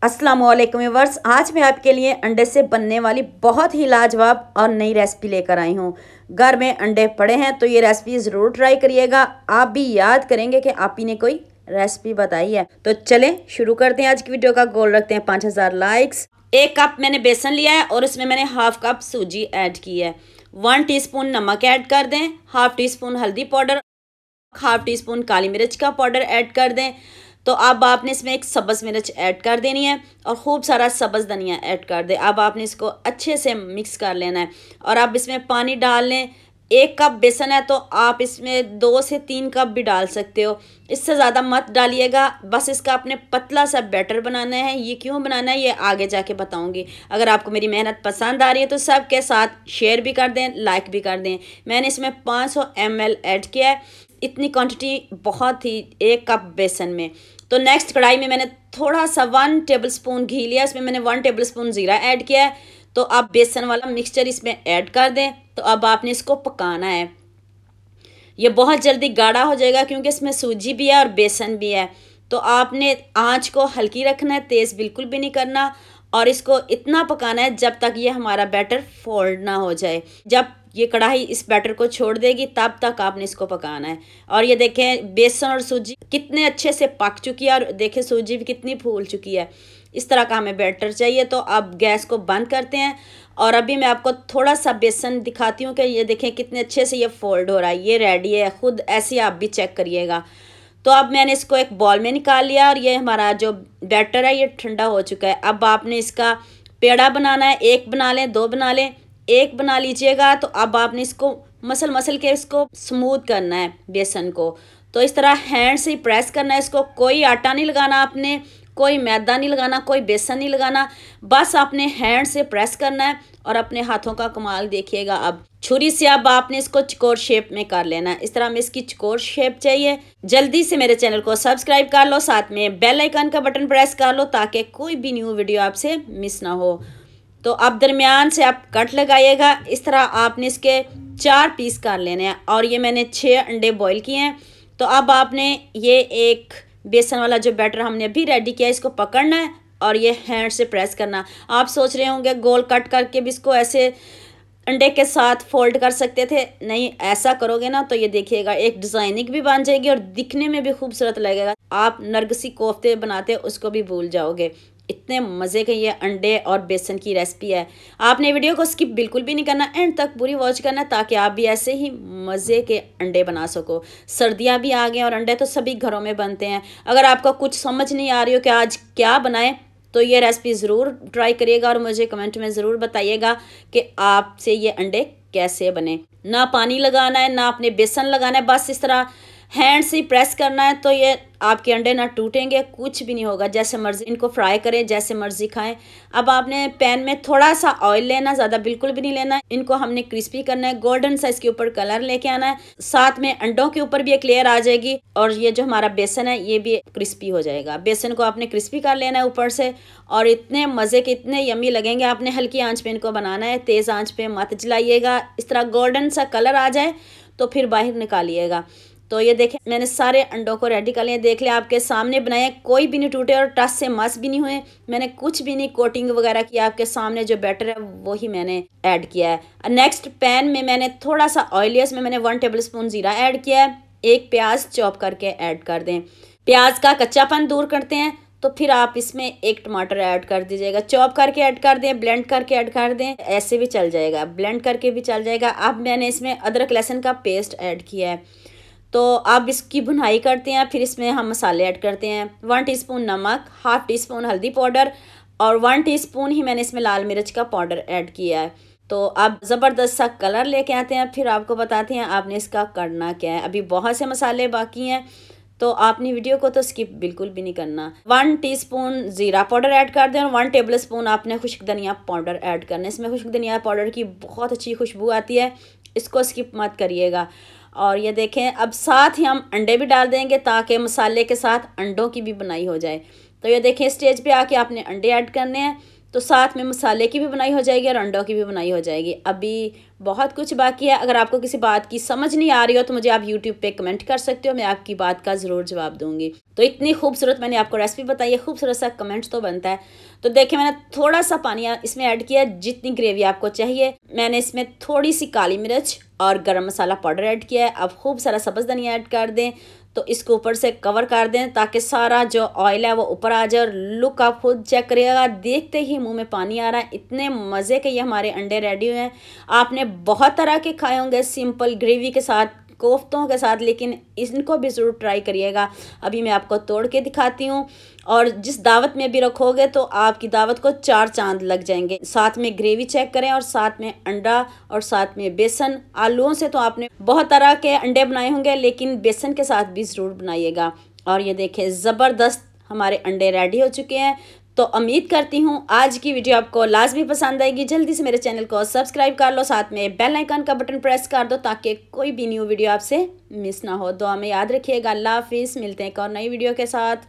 अस्सलाम वालेकुम व्यूअर्स, आज मैं आपके लिए अंडे से बनने वाली बहुत ही लाजवाब और नई रेसिपी लेकर आई हूँ। घर में अंडे पड़े हैं तो ये रेसिपी ज़रूर ट्राई करिएगा। आप भी याद करेंगे कि आप ही ने कोई रेसिपी बताई है। तो चलें शुरू करते हैं। आज की वीडियो का गोल रखते हैं 5000 लाइक्स। 1 कप मैंने बेसन लिया है और इसमें मैंने हाफ कप सूजी ऐड की है। 1 टीस्पून नमक ऐड कर दें, हाफ टी स्पून हल्दी पाउडर, हाफ टी स्पून काली मिर्च का पाउडर ऐड कर दें। तो अब आपने इसमें एक सब्ज़ मिर्च ऐड कर देनी है और खूब सारा सब्ज़ धनिया ऐड कर दे। अब आपने इसको अच्छे से मिक्स कर लेना है और अब इसमें पानी डाल लें। 1 कप बेसन है तो आप इसमें 2 से 3 कप भी डाल सकते हो, इससे ज़्यादा मत डालिएगा। बस इसका आपने पतला सा बैटर बनाना है। ये क्यों बनाना है ये आगे जाके बताऊंगी। अगर आपको मेरी मेहनत पसंद आ रही है तो सबके साथ शेयर भी कर दें, लाइक भी कर दें। मैंने इसमें 500 ml ऐड किया है। इतनी क्वांटिटी बहुत थी 1 कप बेसन में। तो नेक्स्ट कढ़ाई में मैंने थोड़ा सा 1 टेबल स्पून घी लिया, इसमें मैंने 1 टेबल स्पून ज़ीरा ऐड किया है। तो आप बेसन वाला मिक्सचर इसमें ऐड कर दें। तो अब आपने इसको पकाना है। ये बहुत जल्दी गाढ़ा हो जाएगा क्योंकि इसमें सूजी भी है और बेसन भी है। तो आपने आंच को हल्की रखना है, तेज़ बिल्कुल भी नहीं करना। और इसको इतना पकाना है जब तक ये हमारा बैटर फोल्ड ना हो जाए। जब ये कढ़ाई इस बैटर को छोड़ देगी तब तक आपने इसको पकाना है। और ये देखें बेसन और सूजी कितने अच्छे से पक चुकी है और देखें सूजी भी कितनी फूल चुकी है। इस तरह का हमें बैटर चाहिए। तो अब गैस को बंद करते हैं और अभी मैं आपको थोड़ा सा बेसन दिखाती हूँ कि ये देखें कितने अच्छे से ये फोल्ड हो रहा है। ये रेडी है, खुद ऐसे आप भी चेक करिएगा। तो अब मैंने इसको एक बॉल में निकाल लिया और ये हमारा जो बैटर है ये ठंडा हो चुका है। अब आपने इसका पेड़ा बनाना है। 1 बना लें, 2 बना लें, 1 बना लीजिएगा। तो अब आपने इसको मसल के इसको स्मूथ करना है बेसन को। तो इस तरह हैंड से ही प्रेस करना है इसको। कोई आटा नहीं लगाना आपने, कोई मैदा नहीं लगाना, कोई बेसन नहीं लगाना। बस आपने हैंड से प्रेस करना है और अपने हाथों का कमाल देखिएगा। अब छुरी से अब आपने इसको चकोर शेप में कर लेना है। इस तरह हमें इसकी चकोर शेप चाहिए। जल्दी से मेरे चैनल को सब्सक्राइब कर लो, साथ में बेल आइकन का बटन प्रेस कर लो ताकि कोई भी न्यू वीडियो आपसे मिस ना हो। तो अब दरमियान से आप कट लगाइएगा। इस तरह आपने इसके 4 पीस कर लेने हैं और ये मैंने 6 अंडे बॉईल किए हैं। तो अब आपने ये एक बेसन वाला जो बैटर हमने अभी रेडी किया है इसको पकड़ना है और ये हैंड से प्रेस करना। आप सोच रहे होंगे गोल कट करके भी इसको ऐसे अंडे के साथ फोल्ड कर सकते थे, नहीं ऐसा करोगे ना तो ये देखिएगा एक डिज़ाइनिंग भी बन जाएगी और दिखने में भी खूबसूरत लगेगा। आप नरगिसी कोफ्ते बनाते उसको भी भूल जाओगे। इतने मज़े के ये अंडे और बेसन की रेसिपी है। आपने वीडियो को स्किप बिल्कुल भी नहीं करना, एंड तक पूरी वॉच करना ताकि आप भी ऐसे ही मज़े के अंडे बना सको। सर्दियाँ भी आ गई और अंडे तो सभी घरों में बनते हैं। अगर आपको कुछ समझ नहीं आ रही हो कि आज क्या बनाएं तो ये रेसिपी ज़रूर ट्राई करिएगा और मुझे कमेंट में ज़रूर बताइएगा कि आपसे ये अंडे कैसे बने। ना पानी लगाना है ना आपने बेसन लगाना है, बस इस तरह हैंड से प्रेस करना है। तो ये आपके अंडे ना टूटेंगे, कुछ भी नहीं होगा। जैसे मर्ज़ी इनको फ्राई करें, जैसे मर्ज़ी खाएं। अब आपने पैन में थोड़ा सा ऑयल लेना, ज़्यादा बिल्कुल भी नहीं लेना। इनको हमने क्रिस्पी करना है, गोल्डन सा इसके ऊपर कलर लेके आना है। साथ में अंडों के ऊपर भी एक लेयर आ जाएगी और ये जो हमारा बेसन है ये भी क्रिस्पी हो जाएगा। बेसन को आपने क्रिस्पी कर लेना है ऊपर से और इतने मज़े के इतने यम्मी लगेंगे। आपने हल्की आँच पे इनको बनाना है, तेज़ आँच पे मत जलाइएगा। इस तरह गोल्डन सा कलर आ जाए तो फिर बाहर निकालिएगा। तो ये देखें मैंने सारे अंडों को रेडी कर लिया। देख लिया आपके सामने बनाए, कोई भी नहीं टूटे और टच से मस भी नहीं हुए। मैंने कुछ भी नहीं कोटिंग वगैरह किया। आपके सामने जो बैटर है वही मैंने ऐड किया है। नेक्स्ट पैन में मैंने थोड़ा सा ऑयल लिया, इसमें मैंने 1 टेबल स्पून ज़ीरा ऐड किया है। 1 प्याज चॉप करके ऐड कर दें। प्याज का कच्चापन दूर करते हैं तो फिर आप इसमें 1 टमाटर ऐड कर दीजिएगा। चॉप करके ऐड कर दें, ब्लेंड करके ऐड कर दें, ऐसे भी चल जाएगा, ब्लेंड करके भी चल जाएगा। अब मैंने इसमें अदरक लहसुन का पेस्ट ऐड किया है। तो अब इसकी भुनाई करते हैं। फिर इसमें हम मसाले ऐड करते हैं। 1 टीस्पून नमक, हाफ टी स्पून हल्दी पाउडर और 1 टीस्पून ही मैंने इसमें लाल मिर्च का पाउडर ऐड किया है। तो अब ज़बरदस्त सा कलर लेके आते हैं, फिर आपको बताते हैं आपने इसका करना क्या है। अभी बहुत से मसाले बाकी हैं तो आपने वीडियो को तो स्किप बिल्कुल भी नहीं करना। 1 टीस्पून ज़ीरा पाउडर ऐड कर दें और 1 टेबल स्पून आपने खुश्क धनिया पाउडर ऐड करना है। इसमें खुश्क धनिया पाउडर की बहुत अच्छी खुशबू आती है, इसको स्किप मत करिएगा। और ये देखें अब साथ ही हम अंडे भी डाल देंगे ताकि मसाले के साथ अंडों की भी बनाई हो जाए। तो ये देखें स्टेज पे आके आपने अंडे ऐड करने हैं। तो साथ में मसाले की भी बनाई हो जाएगी और अंडों की भी बनाई हो जाएगी। अभी बहुत कुछ बाकी है। अगर आपको किसी बात की समझ नहीं आ रही हो तो मुझे आप यूट्यूब पे कमेंट कर सकते हो, मैं आपकी बात का ज़रूर जवाब दूंगी। तो इतनी खूबसूरत मैंने आपको रेसिपी बताई है, खूबसूरत सा कमेंट तो बनता है। तो देखिए मैंने थोड़ा सा पानी इसमें ऐड किया, जितनी ग्रेवी आपको चाहिए। मैंने इसमें थोड़ी सी काली मिर्च और गरम मसाला पाउडर ऐड किया है। अब खूब सारा सब्ज़ धनिया ऐड कर दें, तो इसको ऊपर से कवर कर दें ताकि सारा जो ऑयल है वो ऊपर आ जाए। और लुक आप खुद चेक करिएगा, देखते ही मुंह में पानी आ रहा है, इतने मज़े के ये हमारे अंडे रेडी हुए हैं। आपने बहुत तरह के खाए होंगे सिंपल ग्रेवी के साथ, कोफ्तों के साथ, लेकिन इनको भी ज़रूर ट्राई करिएगा। अभी मैं आपको तोड़ के दिखाती हूँ। और जिस दावत में भी रखोगे तो आपकी दावत को 4 चांद लग जाएंगे। साथ में ग्रेवी चेक करें और साथ में अंडा और साथ में बेसन। आलूओं से तो आपने बहुत तरह के अंडे बनाए होंगे, लेकिन बेसन के साथ भी ज़रूर बनाइएगा। और ये देखें ज़बरदस्त हमारे अंडे रेडी हो चुके हैं। तो उम्मीद करती हूँ आज की वीडियो आपको लाजमी पसंद आएगी। जल्दी से मेरे चैनल को सब्सक्राइब कर लो, साथ में बेल आइकन का बटन प्रेस कर दो ताकि कोई भी न्यू वीडियो आपसे मिस ना हो। दुआ में याद रखिएगा। अल्लाह हाफिज़, मिलते हैं एक और नई वीडियो के साथ।